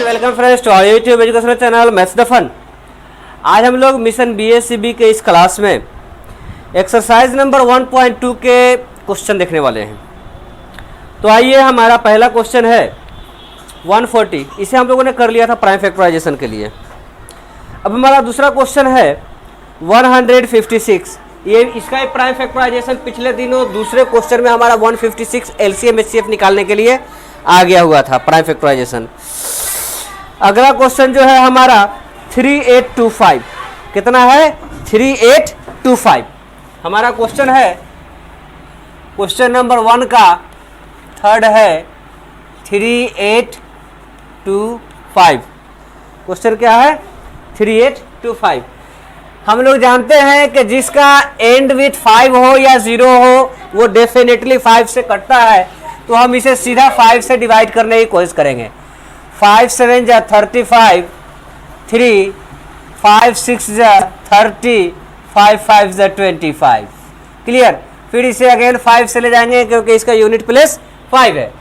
Welcome friends to our YouTube educational channel maths the fun. आज हम लोग mission BSCB के इस क्लास में एक्सरसाइज नंबर 1.2 के क्वेश्चन देखने वाले हैं। तो आइए, हमारा पहला क्वेश्चन है 140। इसे हम लोगों ने कर लिया था प्राइम फैक्टराइजेशन के लिए। अब हमारा दूसरा क्वेश्चन है 156। ये इसका प्राइम फैक्टराइजेशन पिछले दिनों दूसरे क्वेश्चन में हमारा 156 एलसीएम एचसीएफ निकालने के लिए आ गया हुआ था प्राइम फैक्टराइजेशन। अगला क्वेश्चन जो है हमारा 3825। कितना है? 3825 हमारा क्वेश्चन है। क्वेश्चन नंबर 1 का थर्ड है 3825। क्वेश्चन क्या है? 3825। हम लोग जानते हैं कि जिसका एंड विथ 5 हो या 0 हो वो डेफिनेटली 5 से कटता है। तो हम इसे सीधा 5 से डिवाइड करने की कोशिश करेंगे। 5 7 जा 35, 3 5 6 जा 30, 5 5 जा 25। क्लियर? फिर इसे अगेन 5 से ले जाएंगे क्योंकि इसका यूनिट प्लेस 5 है।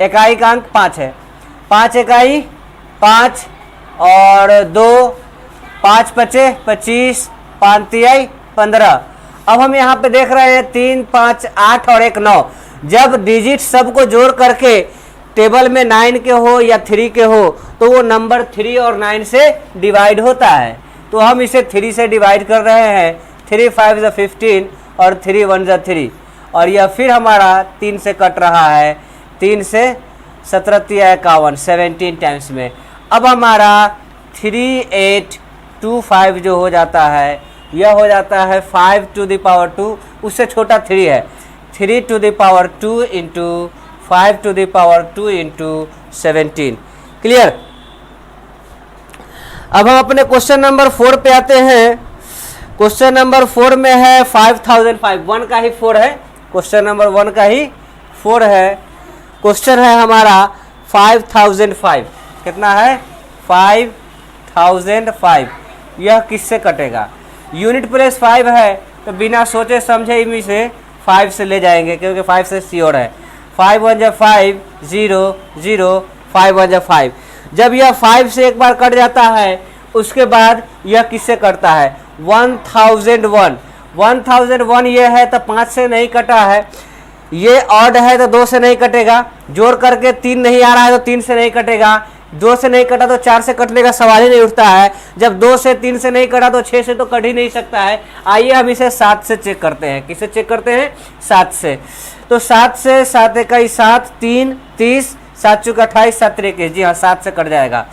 इकाई का अंक 5 है। 5 इकाई 5 और 2 5 पचे 25, 5 तिहाई 15। अब हम यहाँ पे देख रहे हैं 3 5 8 और 1 9। जब डिजिट सबको जोड़ करके टेबल में 9 के हो या 3 के हो तो वो नंबर 3 और 9 से डिवाइड होता है। तो हम इसे 3 से डिवाइड कर रहे हैं। 3 5 जा 15 और 3 1 जा 3। और यह फिर हमारा 3 से कट रहा है। 3 से 17 तिया 51, 17 टाइम्स में। अब हमारा 3825 जो हो जाता है यह हो जाता है 5 to the power 2। उससे छोटा 3 है। 3 to the power 2 into 5 to the power 2 into 17। Clear? अब हम अपने क्वेश्चन नंबर 4 पे आते हैं। क्वेश्चन नंबर 4 में है 5005। 1 का ही 4 है। क्वेश्चन नंबर 1 का ही 4 है। क्वेश्चन है हमारा 5005। कितना है? 5005। यह किससे कटेगा? यूनिट प्लेस 5 है तो बिना सोचे समझे ही से 5 से ले जाएंगे क्योंकि 5 से श्योर है। 5 1 जा 5 0 0, 5 1 जा 5। जब यह 5 से एक बार कट जाता है उसके बाद यह किससे कटता है? 1001। 1001 ये है तो 5 से नहीं कटा है। ये ऑड है तो 2 से नहीं कटेगा। जोड़ करके 3 नहीं आ रहा है तो 3 से नहीं कटेगा। 2 से नहीं कटा तो 4 से कटने का सवाल ही नहीं उठता है। जब 2 से 3 से नहीं कटा तो 6 से तो कट ही नहीं सकता है। आइए हम इसे 7 से चेक करते हैं। किसे चेक करते हैं? 7 से। तो 7 से 7 इकाई 7, 3 30, 7 चौका 28, 7 21। जी हाँ, 7 से कट जाएगा।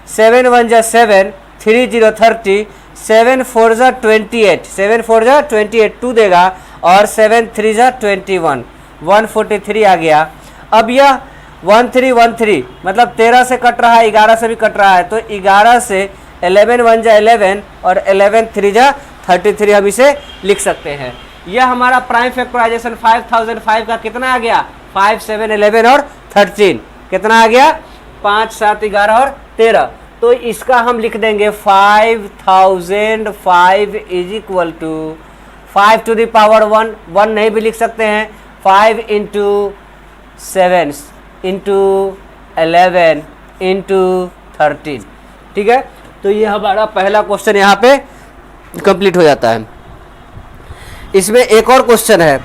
7 1 जा 7, 3 0 30, 7 4 जा 28, 7 4 जा 28 2 देगा और 7 3 जा 21, 143 आ गया। अब यह 1313 मतलब 13 से कट रहा है, 11 से भी कट रहा है। तो 11 से 11 1 जा 11 और 11 3 जा 33 हम इसे लिख सकते हैं। यह हमारा प्राइम फैक्टराइजेशन 5005 का कितना आ गया? 5 7 11 और 13। कितना आ गया? 5 7 11 और 13। तो इसका हम लिख देंगे 5005 is equal to 5 to the power 1 नहीं भी लिख सकते हैं। 5 इंटू 7 इंटू 11 इंटू 13। ठीक है? तो ये हमारा पहला क्वेश्चन यहाँ पे कंप्लीट हो जाता है। इसमें एक और क्वेश्चन है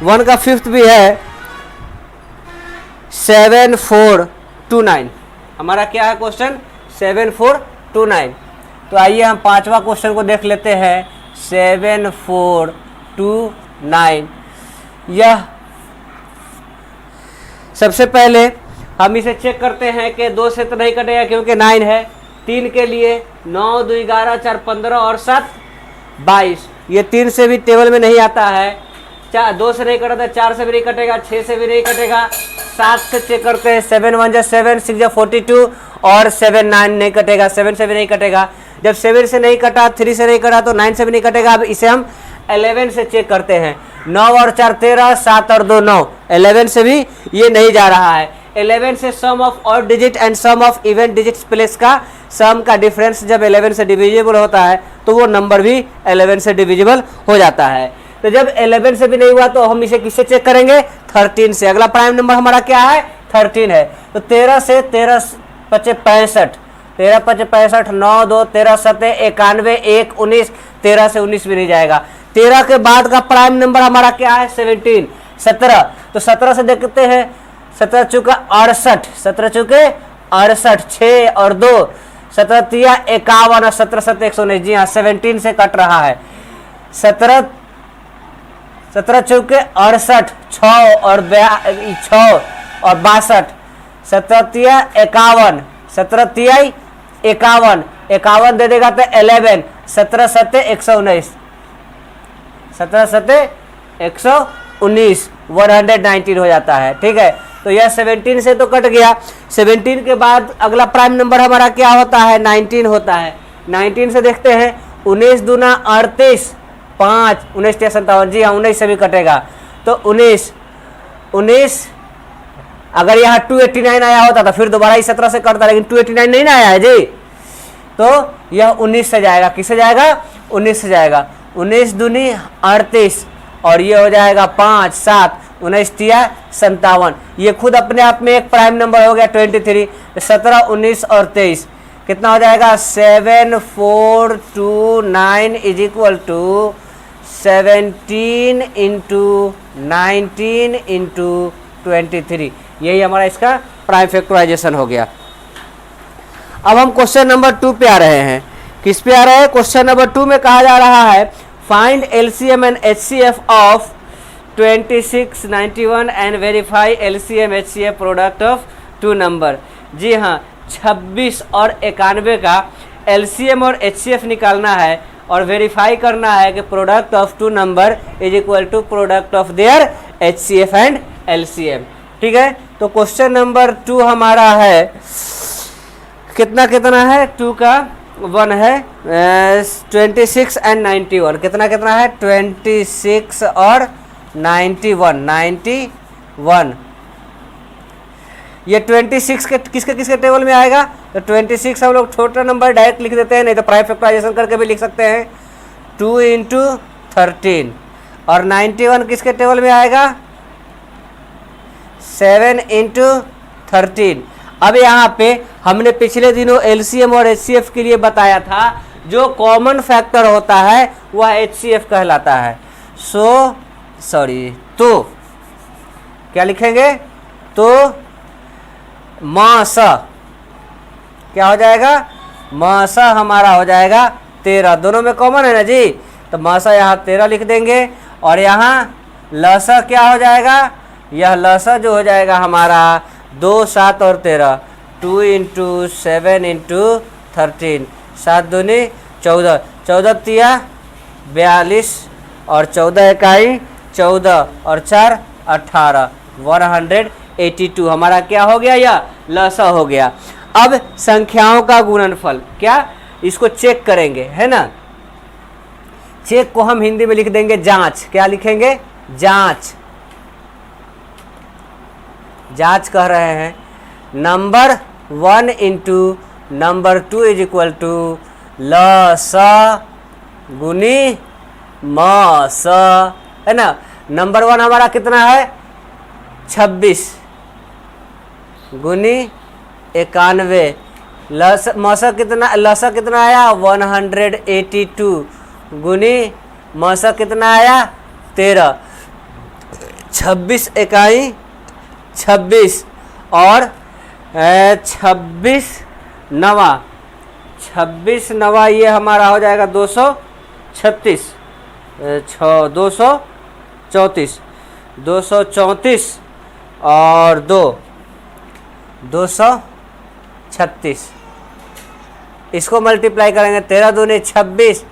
1 का 5th भी है 7429। हमारा क्या है क्वेश्चन? 7429। तो आइए हम 5वां क्वेश्चन को देख लेते हैं। 7429। यह सबसे पहले हम इसे चेक करते हैं कि 2 से तो नहीं कटेगा क्योंकि 9 है। 3 के लिए 9 2 11 4 15 और 7 22। ये 3 से भी टेबल में नहीं आता है। 2 से नहीं कटा तो 4 से भी नहीं कटेगा, 6 से भी नहीं कटेगा। 7 से चेक करते हैं। 7 1 जा 7, 6 जा 42 और 7 9 नहीं कटेगा, 7 से भी नहीं कटेगा। जब 7 से नहीं कटा, 3 से नहीं कटा तो 9 से भी नहीं कटेगा। अब इसे हम 11 से चेक करते हैं। 9 और 4 13, 7 और 2 9। 11 से भी ये नहीं जा रहा है। 11 से sum of odd digit and sum of even digits place का सम का डिफरेंस जब 11 से डिविजिबल होता है तो वो नंबर भी 11 से डिविजिबल हो जाता है। तो जब 11 से भी नहीं हुआ तो हम इसे किससे चेक करेंगे? 13 से। अगला प्राइम नंबर हमारा क्या है? 13 है। तो 13 से 13 पचे 65, 13 पचे 65, 9 2 13 7 91, 1 19, 13 से 19 भी नहीं जाएगा। 13 के बाद का प्राइम नंबर हमारा क्या है 17, 17। तो 17 से देखते हैं, 17 चुका 68, 17 चुके 68, 6 और 2, 17 तिया 51 और 17 7 119। जी हाँ 17 से कट रहा है। 17 चौके 68, 6 और 62, 17 तिया 51, 17 तिया 51, 51 दे देगा तो 11, 17 7 119, 17 7 119, 119 हो जाता है। ठीक है, तो यह 17 से तो कट गया। 17 के बाद अगला प्राइम नंबर हमारा क्या होता है 19 होता है। 19 से देखते हैं, 19 दूना 38, 5 19 57। जी हाँ 19 से भी कटेगा। तो 19 अगर यहाँ 289 आया होता तो फिर दोबारा ही 17 से कटता, लेकिन 289 नहीं ना आया है जी, तो यह 19 से जाएगा। किससे जाएगा 19 से जाएगा। 19 दूनी 38 और ये हो जाएगा 5 7 19 तिया 57। ये खुद अपने आप में एक प्राइम नंबर हो गया 23। 17 19 और 23 कितना हो जाएगा 7 4 2 9 is equal to 17 into 19 into 23। यही हमारा इसका प्राइम फैक्टराइजेशन हो गया। अब हम क्वेश्चन नंबर 2 पे आ रहे हैं। किस पे आ रहे हैं? क्वेश्चन नंबर 2 में कहा जा रहा है find LCM and HCF of 26 91 and verify LCM HCF product of 2 number. जी हाँ 26 और 91 का एलसीएम और एचसीएफ निकालना है और वेरीफाई करना है कि product of 2 number is equal to product of their HCF and LCM. ठीक है, तो क्वेश्चन नंबर 2 हमारा है कितना है 2 का 1 है 26 एंड 91। कितना है 26 और 91। ये 26 के किसके टेबल में आएगा? तो 26 हम लोग छोटा नंबर डायरेक्ट लिख देते हैं, नहीं तो प्राइम फैक्टराइजेशन करके भी लिख सकते हैं 2 इंटू 13। और 91 किसके टेबल में आएगा 7 इंटू 13। अब यहाँ पे हमने पिछले दिनों एलसीएम और एचसीएफ के लिए बताया था जो कॉमन फैक्टर होता है वह एचसीएफ कहलाता है। तो क्या लिखेंगे? तो मासा क्या हो जाएगा? मासा हमारा हो जाएगा 13। दोनों में कॉमन है ना जी, तो मासा यहाँ 13 लिख देंगे। और यहाँ लसा क्या हो जाएगा? यह लसा जो हो जाएगा हमारा 2 7 और 13 2 इंटू 7 इंटू 13 7 दूनी 14 14 तिया 42 और 14 इकाई 14 और 4 18 182 हमारा क्या हो गया? यह लसा हो गया। अब संख्याओं का गुणनफल क्या, इसको चेक करेंगे है ना। चेक को हम हिंदी में लिख देंगे जांच। क्या लिखेंगे? जांच कह रहे हैं number 1 into number 2 is equal to लसा गुनी मासा है ना। नंबर 1 हमारा कितना है 26 गुनी 91। लसा कितना आया 182 गुनी मासा कितना आया 13। 26 इकाई 26 और 26 नवा ये हमारा हो जाएगा 236 234 और 236। इसको मल्टीप्लाई करेंगे 13 दूनी 26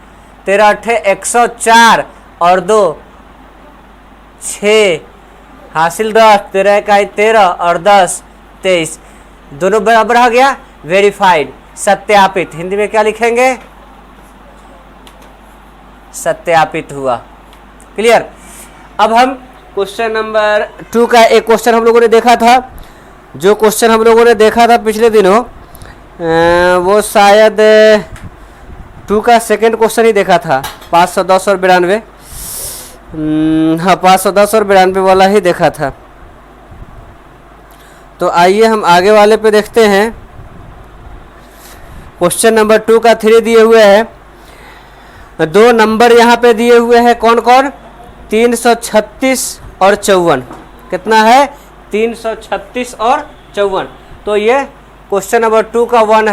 13 अट्ठे 104 और 2 6 हासिल 10 13 इकाई 13 और 10 23 दोनों बराबर आ गया। वेरीफाइड सत्यापित हिंदी में क्या लिखेंगे? सत्यापित हुआ। क्लियर। अब हम क्वेश्चन नंबर 2 का एक क्वेश्चन हम लोगों ने देखा था। जो क्वेश्चन हम लोगों ने देखा था पिछले दिनों वो शायद 2 का सेकंड क्वेश्चन ही देखा था 510 और 92। हाँ 510 और 92 वाला ही देखा था। तो आइए हम आगे वाले पे देखते हैं। क्वेश्चन नंबर 2 का 3 दिए हुए हैं, 2 नंबर यहाँ पे दिए हुए हैं, कौन कौन, 336 और 54। कितना है, 336 और 54। तो ये क्वेश्चन नंबर 2 का 1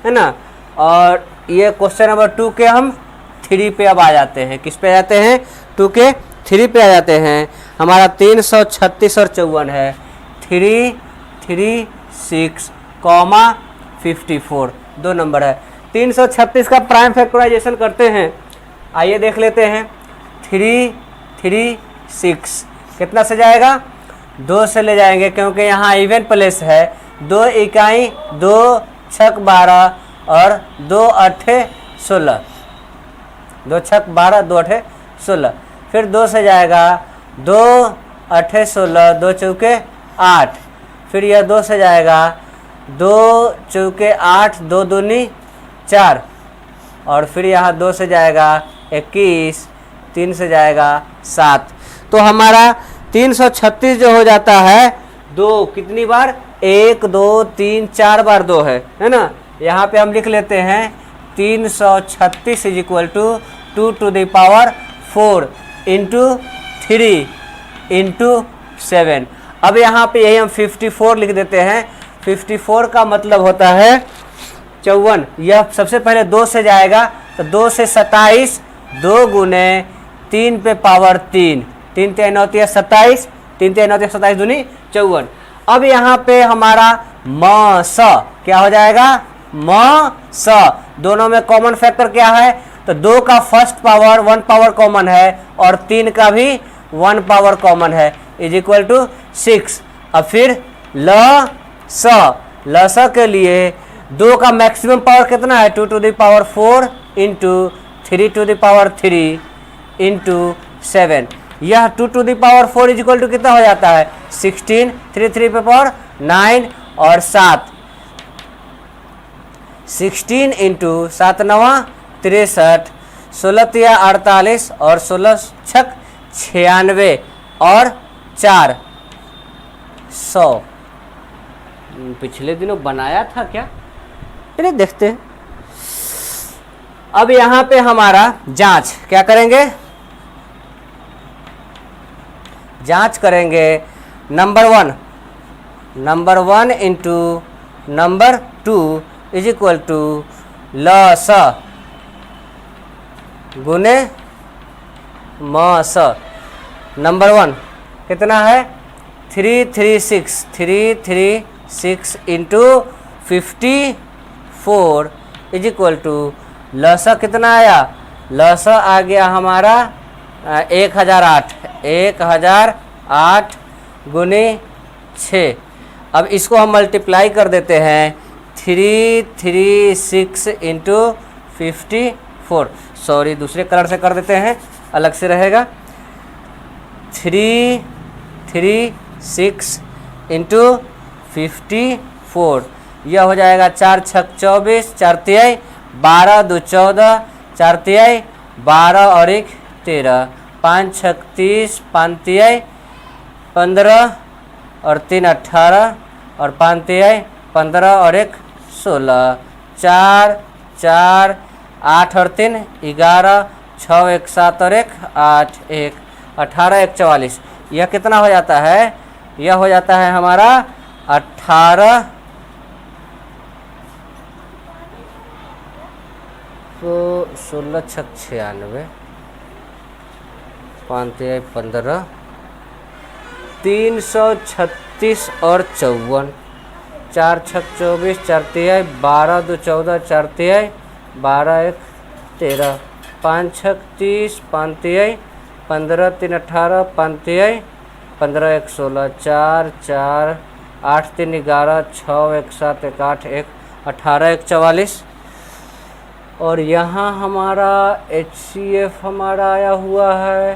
है ना। और ये क्वेश्चन नंबर 2 के हम 3 पे अब आ जाते हैं। किस पे आ जाते हैं, 2 के 3 पे आ जाते हैं। हमारा 336 और 54 है, 336, 54, 2 नंबर है। 336 का प्राइम फैक्टराइजेशन करते हैं, आइए देख लेते हैं। 336 कितना से जाएगा, 2 से ले जाएंगे, क्योंकि यहाँ इवन प्लेस है। 2 इकाई, 2 छक 12 और 2 अठे 16, 2 छक 12, 2 अठे 16। फिर 2 से जाएगा, 2 अठे 16, 2 चौके 8। फिर यह 2 से जाएगा, 2 चौके 8, 2 दूनी 4। और फिर यहाँ 2 से जाएगा 21, 3 से जाएगा 7। तो हमारा 336 जो हो जाता है 2 कितनी बार, 1 2 3 4 बार 2 है ना। यहाँ पे हम लिख लेते हैं 336 is equal to 2 to the power 4 into 3 into 7। अब यहाँ पे यही हम 54 लिख देते हैं। 54 का मतलब होता है 54। यह सबसे पहले 2 से जाएगा, तो 2 से 27, 2 गुने 3 पे पावर 3, 3 3 9 27, 3 3 9 27 दूनी 54। अब यहाँ पे हमारा म स क्या हो जाएगा, म स। दोनों में कॉमन फैक्टर क्या है, तो 2 का फर्स्ट पावर 1 पावर कॉमन है और 3 का भी 1 पावर कॉमन है, इज इक्वल टू 6। अब फिर ल स के लिए 2 का मैक्सिमम पावर कितना है, 2 to the power 4 into 3 to the power 3 into 7। यह 2 to the power 4 is equal to कितना हो जाता है, 16, 3 3 पे पावर 9 और 7, 16 इंटू 7 9 63, 16 तिया 48 और 16 छक 96 और 4 100। पिछले दिनों बनाया था क्या, चलिए देखते हैं। अब यहाँ पे हमारा जांच क्या करेंगे, जांच करेंगे number 1 into number 2 is equal to ल स गुने म स। नंबर 1 कितना है, 336 इंटू 54 इज इक्वल टू ल स कितना आया, ल स आ गया हमारा 1008 गुने 6। अब इसको हम मल्टीप्लाई कर देते हैं, 336 इंटू 54, सॉरी दूसरे कलर से कर देते हैं, अलग से रहेगा। 336 इंटू 54, यह हो जाएगा 4 छक 24, 4 तिहाई 12, 2 14, 4 तिहाई 12 और 1 13, 5 छक 30, 5 तिहाई 15 और 3 18 और 5 तिहाई 15 और 1 16, 4 4 8 और 3 11, 6 1 7 और 1 8 1 18 1 44। यह कितना हो जाता है, यह हो जाता है हमारा 18 तो 16 छक 96, 5 15, 336 और 54, 4 छक 24, 4 तिहाई 12, 2 14, 4 तिहाई 12 1 13, 5 छक 30, 5 तिहाई 15, 3 18, 5 तिहाई 15 1 16, 4 4 8 3 11, 6 1 7 1 8 1 18 1 44। और यहाँ हमारा HCF हमारा आया हुआ है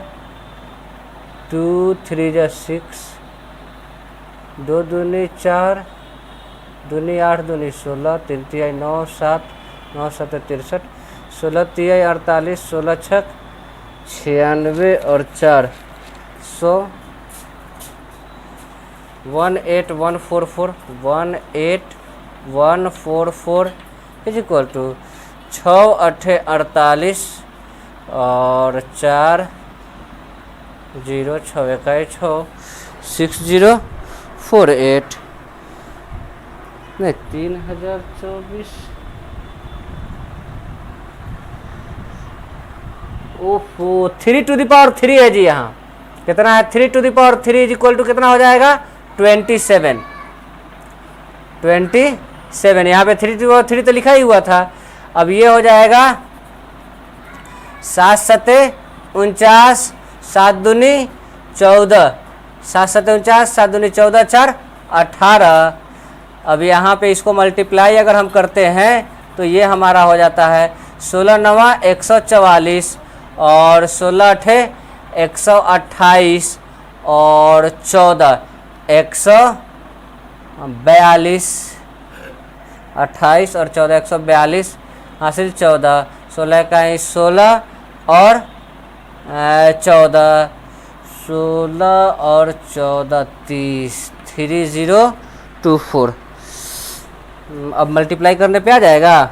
2 3 6, 2 दूनी 4, दूनी 8, दूनी 16, 3 तिहाई 9 7, 9 7 63, 16 तिहाई 48, 16 छक 96 और 4 100, 18144, 18144 इज इक्वल टू 6 8 48 और 4 0 6 1 6 6048 नहीं 3024 ओहो 3 टू द पावर 3 है जी। यहाँ कितना है 3 to the power 3 is equal to कितना हो जाएगा 27 27। यहाँ पे 3 टू पावर 3 तो लिखा ही हुआ था। अब ये हो जाएगा 7 7 49 7 दूनी 14 7 7 49 7 दूनी 14 4 18। अब यहाँ पे इसको मल्टीप्लाई अगर हम करते हैं तो ये हमारा हो जाता है 16 9 144 और 16 8 128 और 14 142 28 और 14 142 हासिल 14 16 का 16 और 14 16 और 14 30 3024। अब मल्टीप्लाई करने पे आ जाएगा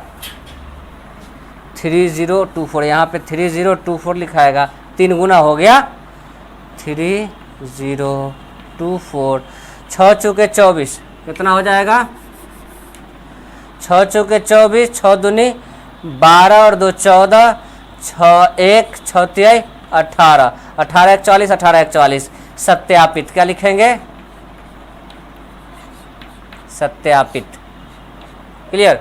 3024। यहाँ पे 3024 लिखाएगा 3 गुना हो गया 3024। 6 चौके 24 कितना हो जाएगा 6 चौके 24 6 दूनी 12 और 2 14 6 1 6 3 18 18 1 44 18 1 44 सत्यापित। क्या लिखेंगे सत्यापित। क्लियर।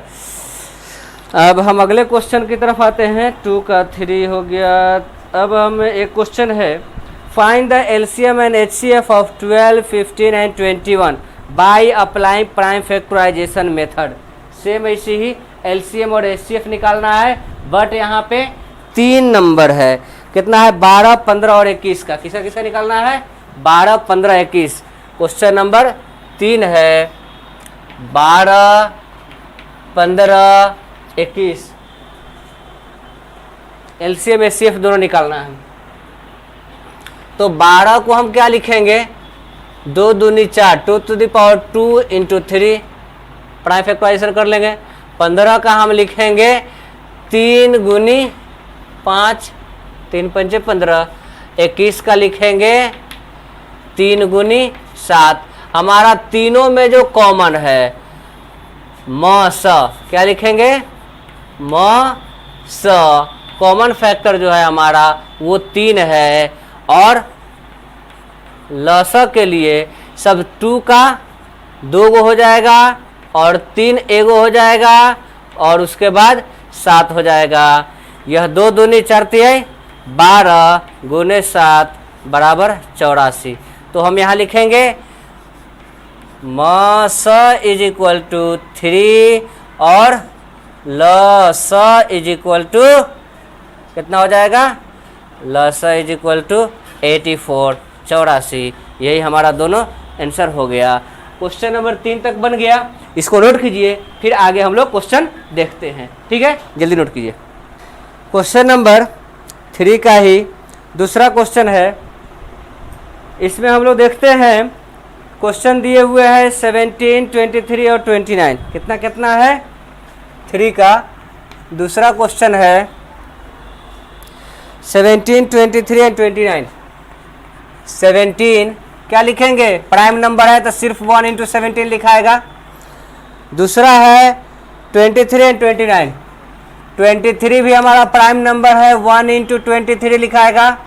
अब हम अगले क्वेश्चन की तरफ आते हैं। 2 का 3 हो गया। अब हम एक क्वेश्चन है find the LCM and HCF of 12 15 and 21 by applying prime factorization method. Same ऐसे ही एलसीएम और एचसीएफ निकालना है बट यहाँ पे 3 नंबर है। कितना है 12 15 और 21 का किसका किसका निकालना है 12 15 21। क्वेश्चन नंबर 3 है 12 15 21 एलसीएम एचसीएफ दोनों निकालना है। तो 12 को हम क्या लिखेंगे 2 दूनी 4 2 to the power 2 into 3 prime factorization कर लेंगे। 15 का हम लिखेंगे 3 गुनी 5 3 पंचे 15। 21 का लिखेंगे 3 गुनी 7। हमारा तीनों में जो कॉमन है म स क्या लिखेंगे म स। कॉमन फैक्टर जो है हमारा वो 3 है और लस के लिए सब 2 का 2 गो हो जाएगा और 3 एगो हो जाएगा और उसके बाद 7 हो जाएगा। यह 2 दूनी 4 3 12 गुने 7 बराबर 84। तो हम यहाँ लिखेंगे म स इज इक्वल टू 3 और ल स इज इक्वल टू कितना हो जाएगा ल स इज इक्वल टू 84 84। यही हमारा दोनों आंसर हो गया। क्वेश्चन नंबर 3 तक बन गया। इसको नोट कीजिए फिर आगे हम लोग क्वेश्चन देखते हैं। ठीक है जल्दी नोट कीजिए। क्वेश्चन नंबर 3 का ही दूसरा क्वेश्चन है। इसमें हम लोग देखते हैं क्वेश्चन दिए हुए हैं 17 23 और 29 कितना कितना है 3 का दूसरा क्वेश्चन है 17 23 एंड 29। 17 क्या लिखेंगे प्राइम नंबर है तो सिर्फ 1 इंटू 17 लिखाएगा। दूसरा है 23 एंड 29। 23 भी हमारा प्राइम नंबर है 1 इंटू 23 लिखाएगा।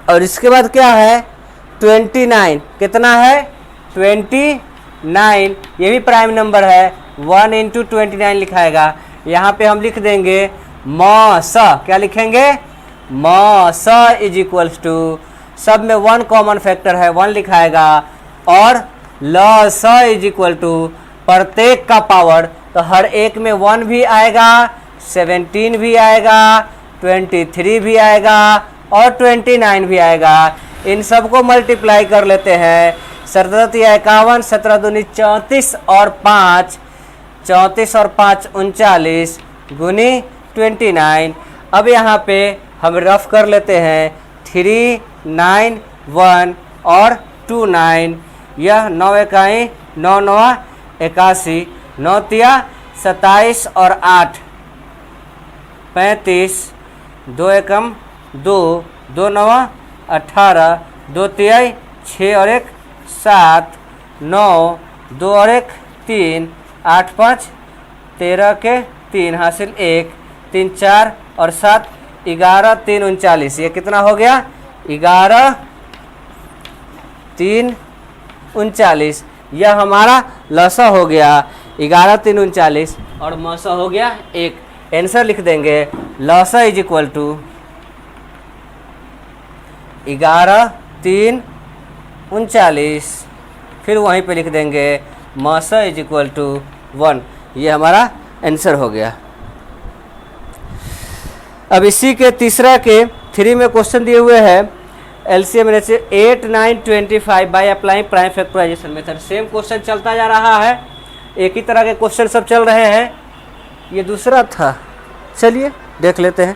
और इसके बाद क्या है 29 कितना है 29 ये भी प्राइम नंबर है 1 इंटू 29 लिखाएगा। यहाँ पे हम लिख देंगे म स क्या लिखेंगे म स इज इक्वल्स टू सब में 1 कॉमन फैक्टर है 1 लिखाएगा और ल स इज इक्वल टू प्रत्येक का पावर तो हर एक में 1 भी आएगा 17 भी आएगा 23 भी आएगा और 29 भी आएगा। इन सबको मल्टीप्लाई कर लेते हैं 17 या 51 17 दूनी 34 और 5 34 और 5 39 गुनी 29। अब यहाँ पे हम रफ कर लेते हैं 3 9 1 और 2 9। यह 9 इकाई 9 9 81 9 तिया 27 और 8 35, 2 एकम 2, 2 नवा 18, 2 तिहाई 6 और 1 7, 9, 2 और 1 3, 8 5 13 के 3 हासिल 1, 3 4 और 7 11 3 39। ये कितना हो गया? 11 3 39। यह हमारा लसा हो गया 11 3 39 और मसा हो गया 1। आंसर लिख देंगे लसा इज इक्वल टू 11 3 39। फिर वहीं पे लिख देंगे मसा इज इक्वल टू 1। ये हमारा आंसर हो गया। अब इसी के तीसरा के 3 में क्वेश्चन दिए हुए हैं LCM 8 9 25 by applying prime factorization method. Same question चलता जा रहा है, एक ही तरह के क्वेश्चन सब चल रहे हैं। ये दूसरा था, चलिए देख लेते हैं।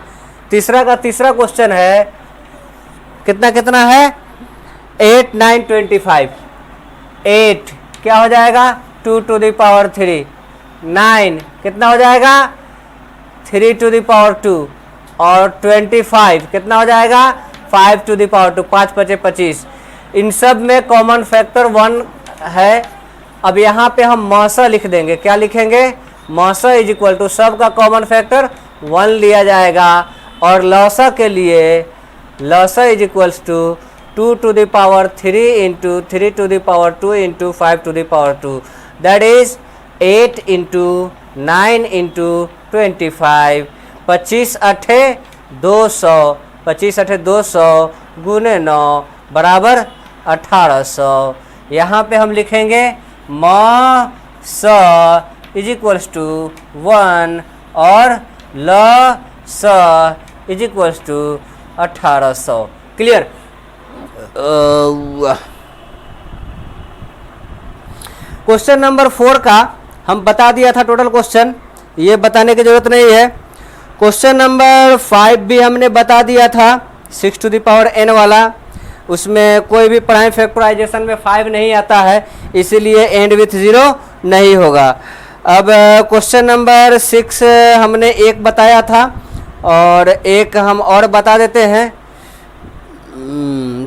तीसरा का तीसरा क्वेश्चन है, कितना कितना है? 8 9 25। 8 क्या हो जाएगा? 2 टू द पावर 3। 9 कितना हो जाएगा? 3 टू द पावर 2। और 25 कितना हो जाएगा? 5 टू द पावर 2। 5 5 25। इन सब में कॉमन फैक्टर 1 है। अब यहाँ पे हम मसा लिख देंगे। क्या लिखेंगे? मसा इज इक्वल टू सब का कॉमन फैक्टर 1 लिया जाएगा और लसा के लिए लसा is equals to 2 to the power 3 into 3 to the power 2 into 5 to the power 2, that is 8 into 9 into 25। 25 8 200, 25 8 200 गुने 9 बराबर 1800। यहाँ पे हम लिखेंगे म स इज इक्वल्स टू 1 और ल स is equals to 1800। Clear? Question number 4 का हम बता दिया था टोटल क्वेश्चन, ये बताने की जरूरत नहीं है। क्वेश्चन नंबर 5 भी हमने बता दिया था 6 टू द पावर n वाला। उसमें कोई भी प्राइम फैक्टराइजेशन में 5 नहीं आता है, इसीलिए एंड विथ 0 नहीं होगा। अब क्वेश्चन नंबर 6 हमने एक बताया था और एक हम और बता देते हैं।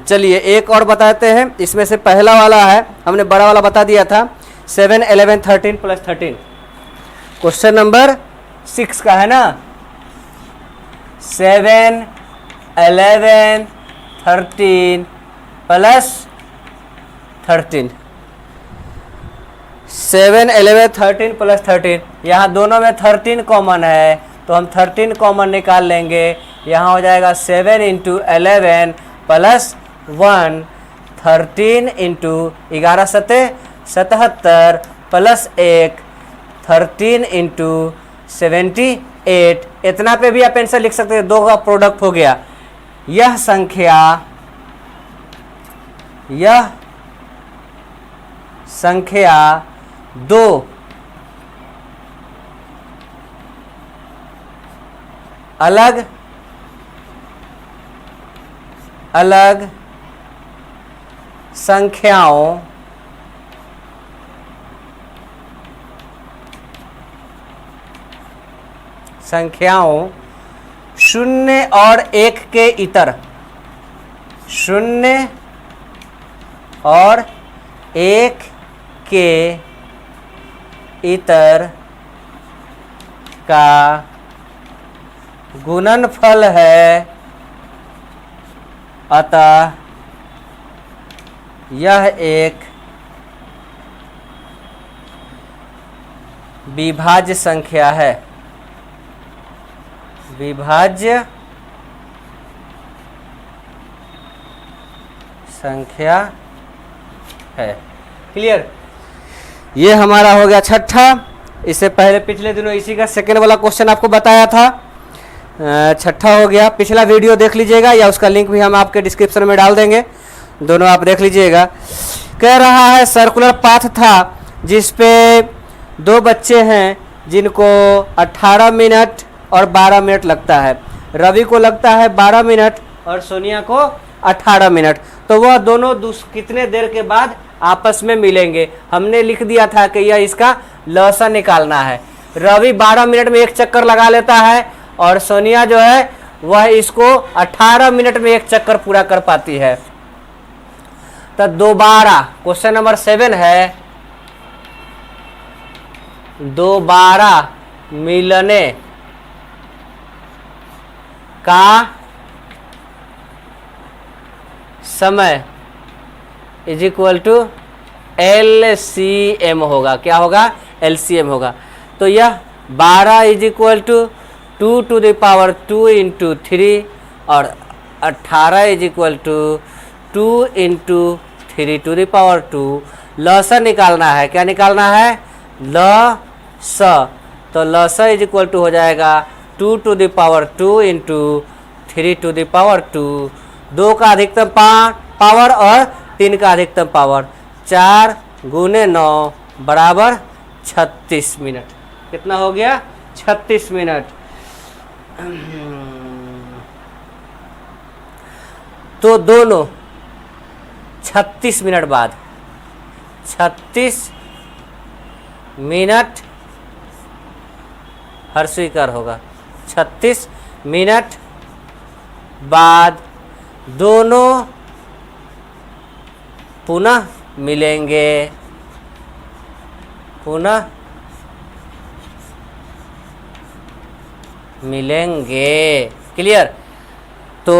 चलिए एक और बताते हैं। इसमें से पहला वाला है, हमने बड़ा वाला बता दिया था 7 11 13 प्लस 13। क्वेश्चन नंबर 6 का है ना, 7 11 13 प्लस 13। 7 11 13 प्लस 13, यहाँ दोनों में 13 कॉमन है तो हम 13 कॉमन निकाल लेंगे। यहाँ हो जाएगा 7 into 11 plus 1, 13 into 11 7 77 plus 1, 13 into 78। इतना पे भी आप आंसर लिख सकते हैं, 2 का प्रोडक्ट हो गया। यह संख्या 2 अलग अलग संख्याओं शून्य और 1 के इतर, 0 और 1 के इतर का गुणनफल है, अतः यह एक विभाज्य संख्या है। विभाज्य संख्या है। क्लियर? ये हमारा हो गया छठा। इससे पहले पिछले दिनों इसी का सेकेंड वाला क्वेश्चन आपको बताया था, छठा हो गया। पिछला वीडियो देख लीजिएगा या उसका लिंक भी हम आपके डिस्क्रिप्शन में डाल देंगे, दोनों आप देख लीजिएगा। कह रहा है सर्कुलर पाथ था जिस पे 2 बच्चे हैं जिनको 18 मिनट और 12 मिनट लगता है। रवि को लगता है 12 मिनट और सोनिया को 18 मिनट। तो वह दोनों कितने देर के बाद आपस में मिलेंगे? हमने लिख दिया था कि यह इसका लसा निकालना है। रवि 12 मिनट में एक चक्कर लगा लेता है और सोनिया जो है वह इसको 18 मिनट में एक चक्कर पूरा कर पाती है। तो दोबारा क्वेश्चन नंबर 7 है, दोबारा मिलने का समय इज इक्वल टू LCM होगा। क्या होगा? LCM होगा। तो यह 12 is equal to 2 to the power 2 into 3 और 18 is equal to 2 into 3 to the power 2। लसा निकालना है। क्या निकालना है? लस। तो लस इज इक्वल टू हो जाएगा 2 to the power 2 into 3 to the power 2। 2 का अधिकतम पावर और 3 का अधिकतम पावर। 4 गुने 9 बराबर 36 मिनट। कितना हो गया? 36 मिनट। तो दोनों 36 मिनट बाद 36 मिनट हर स्वीकार होगा। 36 मिनट बाद दोनों पुनः मिलेंगे, पुनः मिलेंगे। क्लियर? तो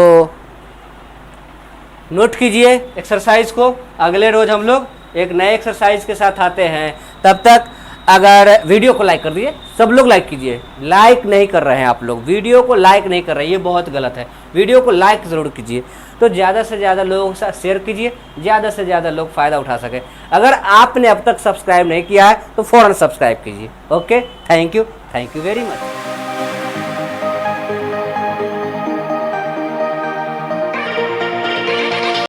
नोट कीजिए एक्सरसाइज को। अगले रोज हम लोग एक नए एक्सरसाइज के साथ आते हैं। तब तक अगर वीडियो को लाइक कर दिए, सब लोग लाइक कीजिए। लाइक नहीं कर रहे हैं आप लोग, वीडियो को लाइक नहीं कर रहे हैं, ये बहुत गलत है। वीडियो को लाइक ज़रूर कीजिए। तो ज़्यादा से ज़्यादा लोगों के साथ शेयर कीजिए, ज़्यादा से ज़्यादा लोग फ़ायदा उठा सके। अगर आपने अब तक सब्सक्राइब नहीं किया है तो फ़ौरन सब्सक्राइब कीजिए। Okay, thank you very much.